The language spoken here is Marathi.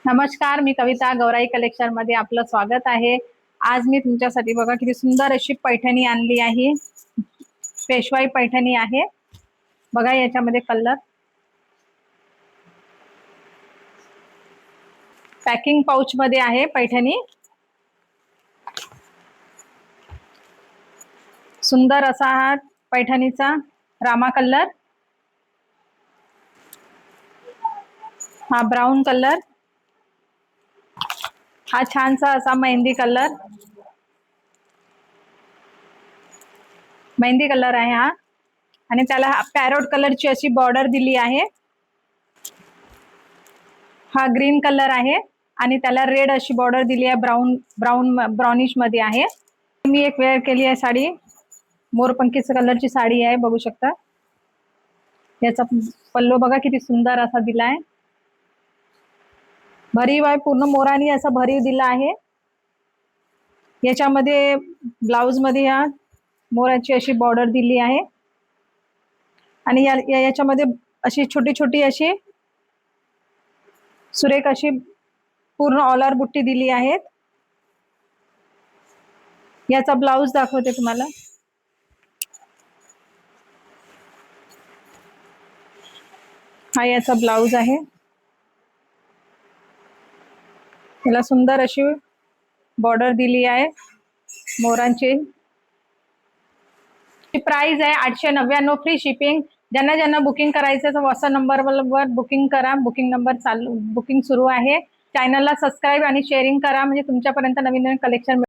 नमस्कार, मी कविता गौराई कलेक्शन मध्ये आपलं स्वागत आहे। आज मी तुमच्यासाठी बघा किती सुंदर अशी पैठणी आणली आहे। पेशवाई पैठणी आहे बघा, याच्यामध्ये कलर पॅकिंग पाउच मध्ये आहे पैठणी। सुंदर असा हा पैठणीचा रामा कलर, हा ब्राउन कलर, हा छानसा असा मेहंदी कलर, मेहंदी कलर आहे हा। आणि त्याला पॅरोट कलरची अशी बॉर्डर दिली आहे। हा ग्रीन कलर आहे आणि त्याला रेड अशी बॉर्डर दिली आहे, ब्राउनिश मध्ये आहे। मी एक वेअर केली आहे साडी, मोरपंखीच कलरची साडी आहे, बघू शकता। याचा पल्लू बघा किती सुंदर असा दिलाय, भरीव आहे, पूर्ण मोरानी असा भरीव दिला आहे। याच्यामध्ये ब्लाउज मध्ये या मोराची अशी बॉर्डर दिली आहे आणि याच्यामध्ये अशी छोटी छोटी अशी सुरेख अशी पूर्ण ऑल ओव्हर बुट्टी दिली आहे। याचा ब्लाउज दाखवते तुम्हाला। हा याचा ब्लाउज आहे, याला सुंदर अशी बॉर्डर दिली आहे मोरांची। प्राइस आहे 899 फ्री शिपिंग। ज्यांना ज्यांना बुकिंग करायचं तर व्हॉट्सअप नंबरवर बुकिंग करा। बुकिंग सुरू आहे। चॅनलला सबस्क्राईब आणि शेअरिंग करा, म्हणजे तुमच्यापर्यंत नवीन नवीन कलेक्शन